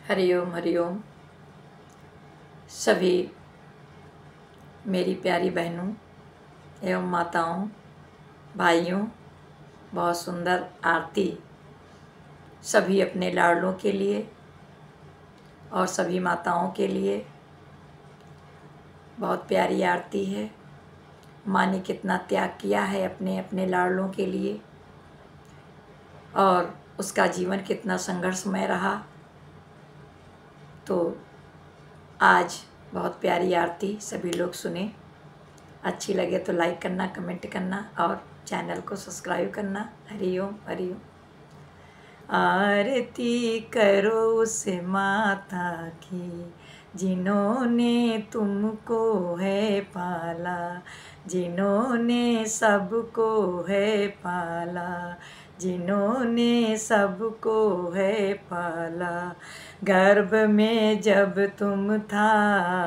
हरिओम हरिओम। सभी मेरी प्यारी बहनों एवं माताओं भाइयों, बहुत सुंदर आरती सभी अपने लाडलों के लिए और सभी माताओं के लिए बहुत प्यारी आरती है। माँ ने कितना त्याग किया है अपने अपने लाडलों के लिए और उसका जीवन कितना संघर्षमय रहा। तो आज बहुत प्यारी आरती सभी लोग सुने। अच्छी लगे तो लाइक करना, कमेंट करना और चैनल को सब्सक्राइब करना। हरिओम हरिओम। आरती करो उस माता की जिन्होंने तुमको है पाला, जिन्होंने सबको है पाला, जिन्होंने सबको है पाला। गर्भ में जब तुम था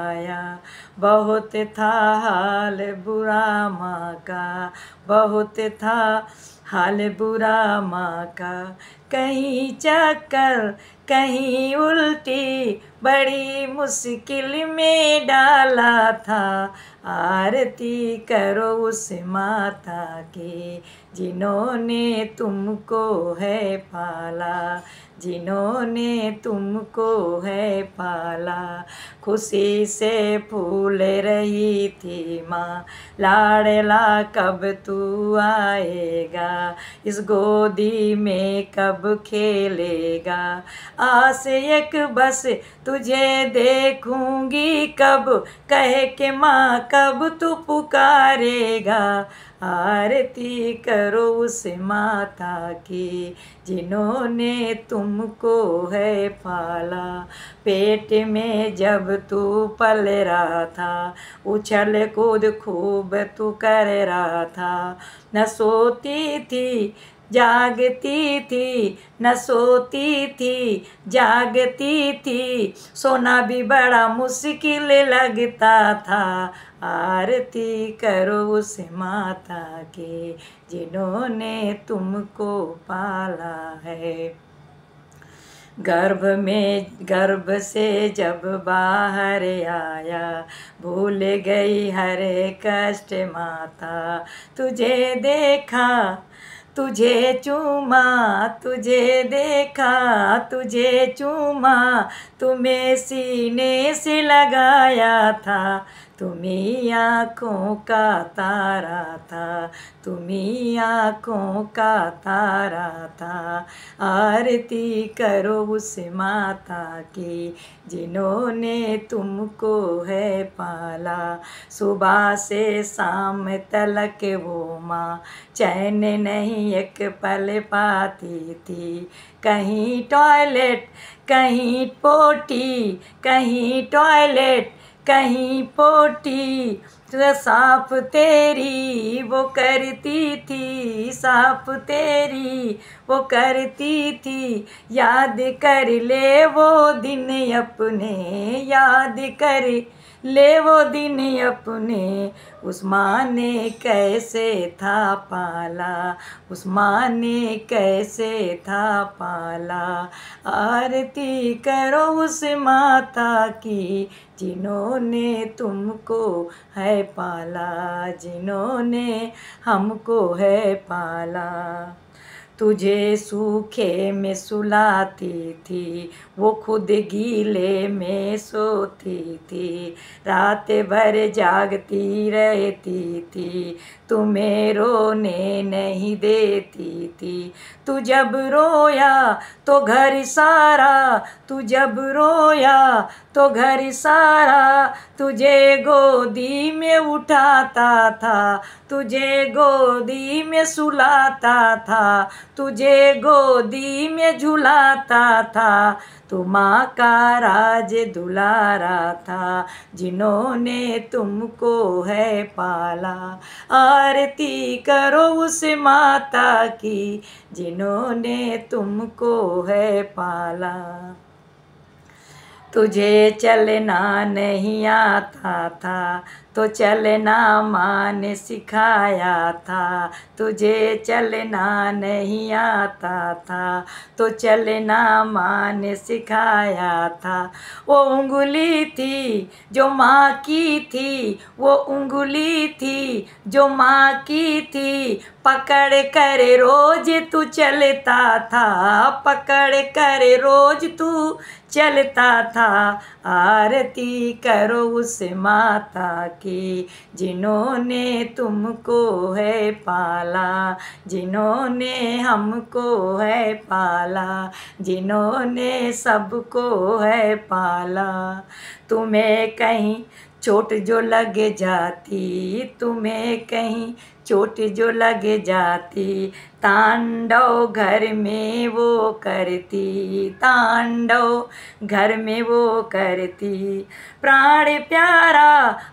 आया, बहुत था हाल बुरा माँ का, बहुत था हाल बुरा माँ का। कहीं चक्कर कहीं उल्टी, बड़ी मुश्किल में डाला था। आरती करो उस माता की जिन्होंने तुमको है पाला, जिन्होंने तुमको है पाला। खुशी से फूल रही थी माँ, लाडला कब तू आएगा, इस गोदी में कब खेलेगा। आस एक बस तुझे देखूंगी कब, कहे के माँ कब तू पुकारेगा। आरती करो उस माता की जिन्होंने तुमको है पाला। पेट में जब तू पल रहा था, उछल कूद खूब तू कर रहा था। न सोती थी जागती थी, न सोती थी जागती थी, सोना भी बड़ा मुश्किल लगता था। आरती करो उस माता के जिन्होंने तुमको पाला है। गर्भ से जब बाहर आया, भूल गई हर कष्ट माता। तुझे देखा तुझे चूमा, तुझे देखा तुझे चूमा, तुम्हें सीने से लगाया था। तुम्ही आँखों का तारा था, तुम्ही आँखों का तारा था। आरती करो उस माता की जिन्होंने तुमको है पाला। सुबह से शाम तलक वो माँ चैन नहीं एक पल पाती थी। कहीं टॉयलेट कहीं पोटी, कहीं टॉयलेट कहीं पोटी, साफ तेरी वो करती थी, साफ तेरी वो करती थी। याद कर ले वो दिन अपने, याद कर ले वो दिन अपने। उस माँ ने कैसे था पाला, उस माँ ने कैसे था पाला। आरती करो उस माता की जिन्होंने तुमको है पाला, जिन्होंने हमको है पाला। तुझे सूखे में सुलाती थी, वो खुद गीले में सोती थी। रात भर जागती रहती थी, तुम्हें रोने नहीं देती थी। तू जब रोया तो घर सारा, तू जब रोया तो घर सारा, तुझे गोदी में उठाता था, तुझे गोदी में सुलाता था, तुझे गोदी में झुलाता था। तू माँ का राज दुलारा था जिन्होंने तुमको है पाला। आरती करो उस माता की जिन्होंने तुमको है पाला। तुझे चलना नहीं आता था, तो चलना माँ ने सिखाया था, तुझे चलना नहीं आता था, तो चलना माँ ने सिखाया था। वो उंगली थी जो माँ की थी, वो उंगली थी जो माँ की थी, पकड़ कर रोज तू चलता था, पकड़ कर रोज तू चलता था। आरती करो उस माता की जिन्होंने तुमको है पाला, जिन्होंने हमको है पाला, जिन्होंने सबको है पाला। तुम्हें कहीं चोट जो लग जाती, तुम्हें कहीं चोट जो लग जाती, तांडव घर में वो करती, तांडव घर में वो करती। प्राण प्यारा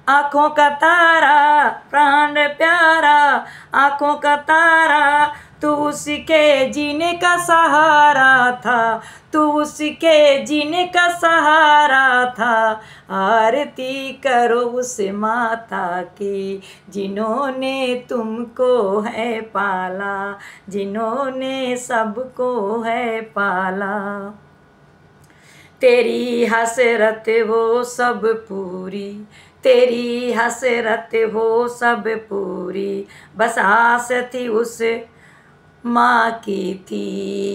आँखों का तारा, प्राण प्यारा आँखों का तारा, तू उसके जीने का सहारा था, तू उसके जीने का सहारा था। आरती करो उस माता की जिन्होंने तुमको है पाला, जिन्होंने सबको है पाला। तेरी हसरत हो सब पूरी, तेरी हसरत हो सब पूरी, बस आस थी उस माँ की थी,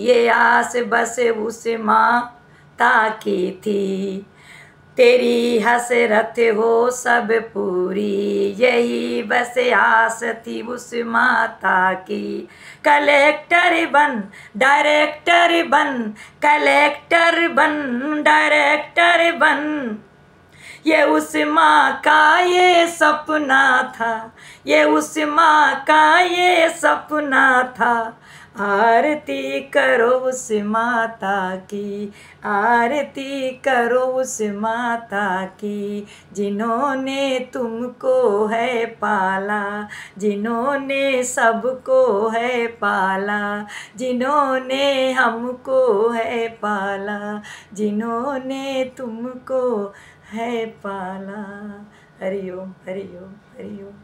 ये आस बस उस माता की थी। तेरी हसरत हो सब पूरी, यही बस आस थी उस माता की। कलेक्टर बन डायरेक्टर बन, कलेक्टर बन डायरेक्टर बन, ये उस माँ का ये सपना था, ये उस माँ का ये सपना था। आरती करो उस माता की, आरती करो उस माता की जिन्होंने तुमको है पाला, जिन्होंने सबको है पाला, जिन्होंने हमको है पाला, जिन्होंने तुमको है पाला। हरि ओम हरि ओम हरि ओम।